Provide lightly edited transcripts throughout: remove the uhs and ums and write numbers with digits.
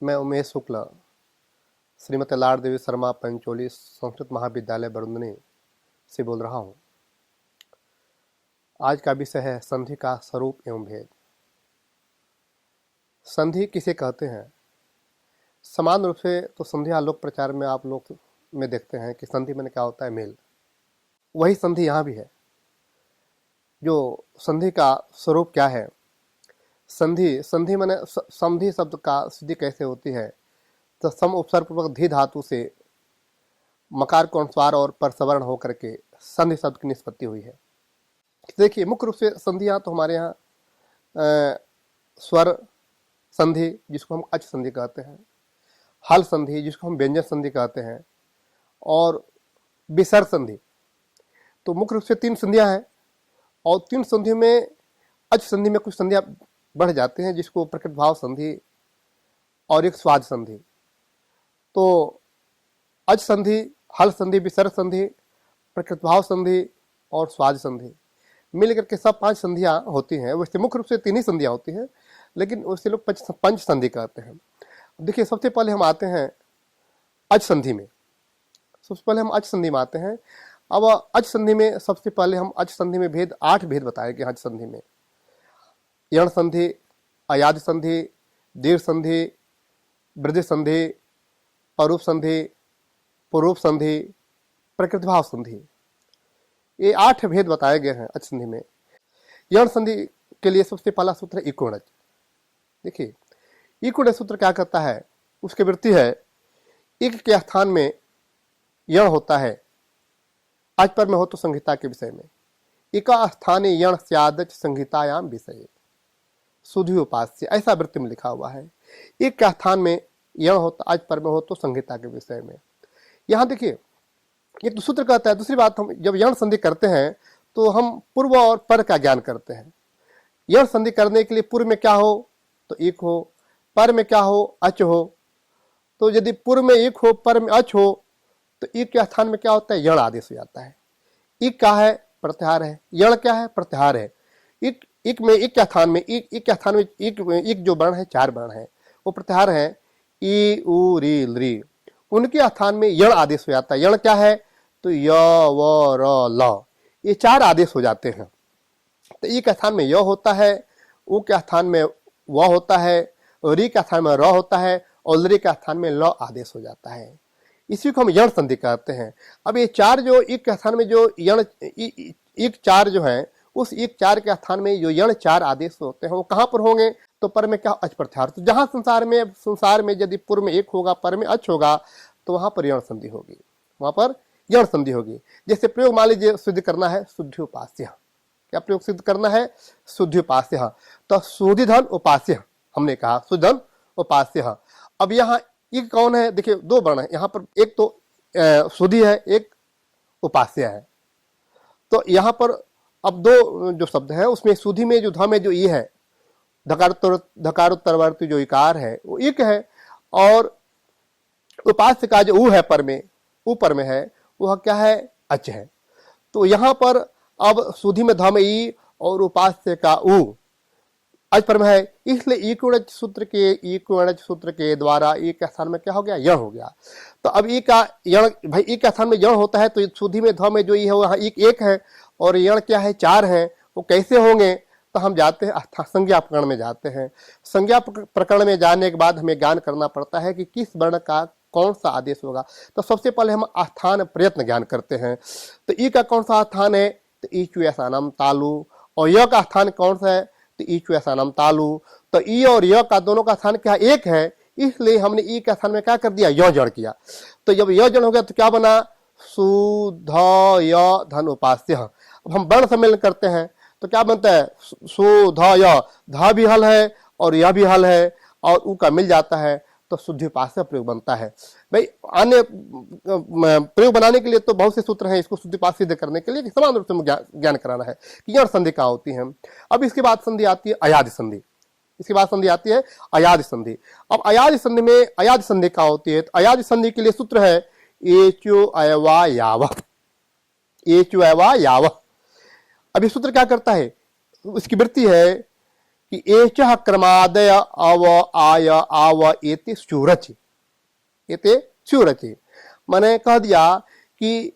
मैं उमेश शुक्ला श्रीमती लाड़ देवी शर्मा पंचोली संस्कृत महाविद्यालय बरुंदनी से बोल रहा हूँ। आज का विषय है संधि का स्वरूप एवं भेद। संधि किसे कहते हैं? समान रूप से तो संधिया लोक प्रचार में आप लोग में देखते हैं कि संधि मैंने क्या होता है, मेल। वही संधि यहाँ भी है। जो संधि का स्वरूप क्या है? संधि मैंने संधि शब्द का सिद्धि कैसे होती है? तो सम उपसर्ग पूर्वक धी धातु से मकार को अनुस्वार और परसवर्ण होकर के संधि शब्द की निष्पत्ति हुई है। देखिए, मुख्य रूप से संधियां तो हमारे यहाँ स्वर संधि जिसको हम अच संधि कहते हैं, हल संधि जिसको हम व्यंजन संधि कहते हैं, और विसर्ग संधि। तो मुख्य रूप से 3 संधियां हैं और 3 संधियों में अच संधि में कुछ संधियां बढ़ जाते हैं जिसको प्रकृत भाव संधि और एक स्वाद संधि। तो अच संधि, हल संधि, विसर्ग संधि, प्रकृत भाव संधि और स्वाद संधि मिलकर के सब 5 संधियां होती हैं। वैसे मुख्य रूप से 3 ही संधियां होती हैं, लेकिन उससे लोग पंच संधि कहते हैं। देखिए, सबसे पहले हम आते हैं अच संधि में। सबसे पहले हम अच संधि में आते हैं। अब अच संधि में सबसे पहले हम अच संधि में भेद 8 भेद बताए गए। अच संधि में यण संधि, अयाद संधि, दीर्घ संधि, वृद्धि संधि, अरूप संधि, पुरूप संधि, प्रकृत भाव संधि, ये 8 भेद बताए गए हैं अच संधि में। यण संधि के लिए सबसे पहला सूत्र है इकोणज। देखिए, इकोणज सूत्र क्या कहता है? उसकी वृत्ति है इक के स्थान में यण होता है, आज पर में हो तो संहिता के विषय में। इका स्थाने यण स्यादच संहितायाम विषय सुधि उपास्य, ऐसा वृत्ति में लिखा हुआ है। एक के स्थान में यण होता, आज पर में हो तो संहिता के विषय में। यहाँ देखिए, ये तो सूत्र कहता है। दूसरी बात, हम जब यण संधि करते हैं तो हम पूर्व और पर का ज्ञान करते हैं। यण संधि करने के लिए पूर्व में क्या हो तो एक हो, पर में क्या हो अच हो। तो यदि पूर्व में एक हो, पर में अच हो, तो एक के स्थान में क्या होता है? यण आदेश हो जाता है। एक क्या है? प्रत्याहार है। यण क्या है? प्रत्याहार है। एक में एक के स्थान में एक जो वर्ण है, 4 वर्ण है, वो प्रत्याहार है। ई उ री ली, उनके स्थान में यण आदेश हो जाता है। यण क्या है? तो य व र ल, ये 4 आदेश हो जाते हैं। तो ई के स्थान में य होता है, उ के स्थान में व होता है, री के स्थान में र होता है और लरी के स्थान में ल आदेश हो जाता है। इसी को हम यण संधि कहते हैं। अब ये 4 जो एक के स्थान में जो यण एक 4 जो है, उस एक 4 के स्थान में जो यण 4 आदेश होते हैं वो कहाँ पर होंगे? तो पर में क्या? अच प्रत्याहार। तो जहां संसार में यदि पूर्व में एक होगा, पर में अच होगा, तो वहां पर यण संधि होगी, वहां पर यण संधि होगी। जैसे प्रयोग मान लीजिए सिद्ध करना है शुद्धि उपास्य। क्या प्रयोग सिद्ध करना है? शुद्धि उपास्य। तो शुद्धि धन उपास्य हमने कहा, शुद्ध धन उपास्य। अब यहाँ एक कौन है? देखिए, 2 वर्ण है यहाँ पर, एक तो शुद्धि है, एक उपास्य है। तो यहाँ पर अब 2 जो शब्द है, उसमें शुद्धि में जो ध में जो ई है, धकारोत्तरवर्ती जो इकार है वो एक है, और उपास्य का जो ऊ है पर में, ऊपर में है, वह क्या है? अच है। तो यहाँ पर अब शुद्धि में ध में ई और उपास्य का ऊ अच पर में है, इसलिए इकोणज सूत्र के द्वारा ई के स्थान में क्या हो गया? यण हो गया। तो अब ई का यण, भाई ई के स्थान में यण होता है, तो शुद्धि में ध में जो ई है वहाँ एक है और यण क्या है? 4 है। वो कैसे होंगे? तो हम जाते हैं संज्ञा प्रकरण में जाते हैं। संज्ञा प्रकरण में जाने के बाद हमें ज्ञान करना पड़ता है कि किस वर्ण का कौन सा आदेश होगा। तो सबसे पहले हम स्थान प्रयत्न ज्ञान करते हैं। तो ई का कौन सा स्थान है? तो ईचु ऐसानम तालु। और य का स्थान कौन सा है? तो ईचु ऐसानम तालु। तो ई और य का दोनों का स्थान क्या? एक है, इसलिए हमने ई के स्थान में क्या कर दिया? य जड़ किया। तो जब य जड़ हो गया तो क्या बना? सु ध य धन उपास्य। अब हम वर्ण सम्मेलन करते हैं तो क्या बनता है? सु ध य, ध भी हल है और यह भी हल है और उ का मिल जाता है, तो शुद्धि उपास्य प्रयोग बनता है। भाई, अन्य प्रयोग बनाने के लिए तो बहुत से सूत्र हैं, इसको शुद्धि उपास्य सिद्ध करने के लिए समान रूप से ज्ञान कराना है कि यण संधि क्या होती है। अब इसके बाद संधि आती है अयाद संधि। इसके बाद संधि आती है अयाद संधि। अब अयाद संधि में अयाद संधि क्या होती है? तो अयाद संधि के लिए सूत्र है एचो अयवा याव। एचो अयवा याव। अब ये सूत्र क्या करता है? इसकी वृत्ति है कि एचः क्रमादय अव आय आव एते स्युरचि, एते स्युरचि। मैंने कह दिया कि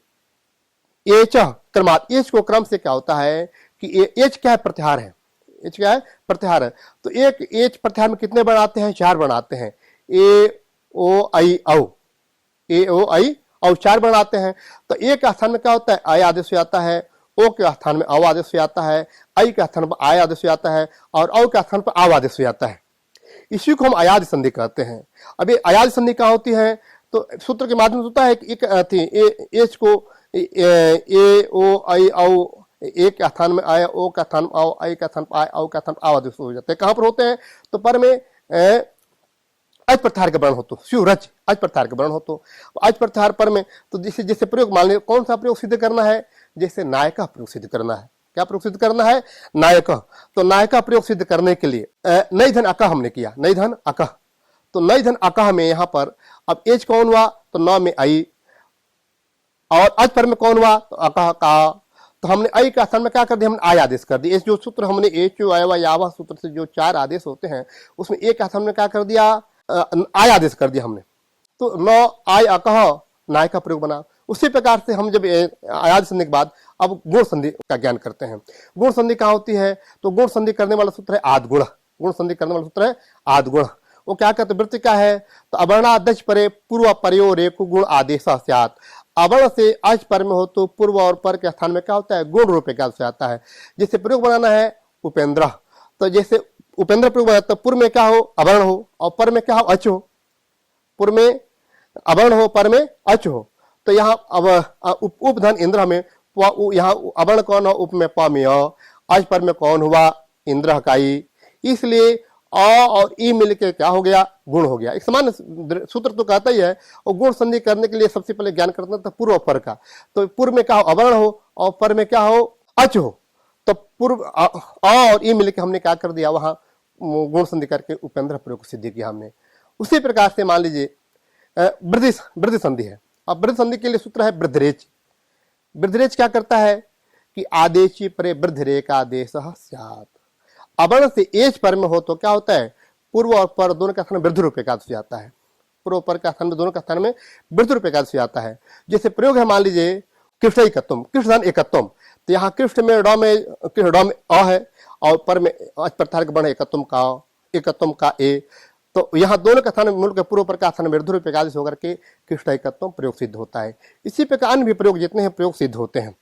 एचः क्रमाद, एच को क्रम से क्या होता है कि एच क्या है, प्रत्याहार है। एच क्या है, प्रत्याहार है। तो एक एच प्रत्याहार में कितने वर्ण आते हैं, 4 वर्ण आते हैं। ए ओ आई औ, ए ओ आई और 4 वर्ण आते हैं। तो ए के स्थान में क्या होता है, आय आदेश हो जाता है, ओ के स्थान में अव आदेश हो जाता है, आई के स्थान पर आय आदेश हो जाता है और औ के स्थान पर आव आदेश हो जाता है। इसी को हम अयाद संधि कहते हैं। अब ये अयाद संधि कहाँ होती है, तो सूत्र के माध्यम से होता है कि एक एच को ए ओ आई औ, ए के स्थान में आय, ओ का स्थान में आओ, आई का स्थान पर आय, औ का स्थान आव आदेश हो जाते हैं। कहाँ पर होते हैं, तो पर में अज प्रत्याहार के वर्ण हो तो स्युरच, अज प्रत्याहार के वर्ण हो तो अज प्रत्याहार पर में, तो जैसे जैसे प्रयोग मान लीजिए कौन सा प्रयोग सिद्ध करना है, जैसे नायका प्रयोग सिद्ध करना है। क्या प्रयोग सिद्ध करना है, नायका। तो नायका प्रयोग सिद्ध करने के लिए नई धन अकह हमने किया, नई धन अकह। तो नई धन अकह में यहां पर अब एच कौन हुआ, तो न में आई, और अज पर में कौन हुआ, तो अकह का। तो हमने आई का स्थान में क्या कर दिया, हमने आय आदेश कर दिया। जो सूत्र हमने एच आयवा यावा सूत्र से जो 4 आदेश होते हैं उसमें एक का स्थान में क्या कर दिया, आय आदेश कर दिया हमने। तो न आय अकह नाय का प्रयोग बना। उसी प्रकार से हम जब आयाद संधि के बाद अब गुण संधि का ज्ञान करते हैं। गुण संधि कहाँ होती है, तो गुण संधि करने वाला सूत्र है आद गुण। गुण संधि करने वाला सूत्र है आद गुण। वो क्या कहते हैं, वृत्ति क्या है, तो अवर्णादच परे पूर्व परयो रेकु गुण आदेश स्यात्। अवर्ण से अच पर में हो तो पूर्व और पर के स्थान में क्या होता है, गुण रूप का आता है। जैसे प्रयोग बनाना है उपेंद्र, तो जैसे उपेंद्र प्रयोग बनाता है, पूर्व में क्या हो, अवर्ण हो, और पर में क्या हो, अच हो। पूर्व में अवर्ण हो, पर में अच हो। तो यहाँ उपधन इंद्र में यहाँ अवर्ण कौन हो, उप में प में अज पर में कौन हुआ, इंद्र का ई। इसलिए अ और ई मिलके क्या हो गया, गुण हो गया। एक समान सूत्र तो कहता ही है। और गुण संधि करने के लिए सबसे पहले ज्ञान करना था पूर्व पर का। तो पूर्व में क्या हो, अवर्ण हो, और पर में क्या हो, अच हो। तो पूर्व अ और ई मिलके हमने क्या कर दिया, वहां गुण संधि करके उपेंद्र प्रयोग सिद्धि किया हमने। उसी प्रकार से मान लीजिए वृद्धि संधि है। अब वृद्धि संधि के लिए सूत्र है वृद्धरेच। वृद्धरेच क्या करता है कि आदेशी परे वृद्धरेक आदेश स्यात्। अवर्ण से एच पर में हो तो क्या होता है, पूर्व और पर दोनों का स्थान में वृद्धि रूप एकादश जाता है। पूर्व पर का स्थान में दोनों का स्थान में वृद्धि रूप एकादश जाता है। जैसे प्रयोग है, मान लीजिए कृष्ण एकत्वम, कृष्ण एकत्वम। तो यहाँ कृष्ण में ड में अ है और पर में अच प्रत्याहार के वर्ण एकत्वम का ए। तो यहाँ दोनों का स्थान मूल के पूर्व पर का स्थान वृद्धि रूप एकादश होकर के कृष्ण एकत्वम प्रयोग सिद्ध होता है। इसी प्रकार अन्य भी प्रयोग जितने हैं प्रयोग सिद्ध होते हैं।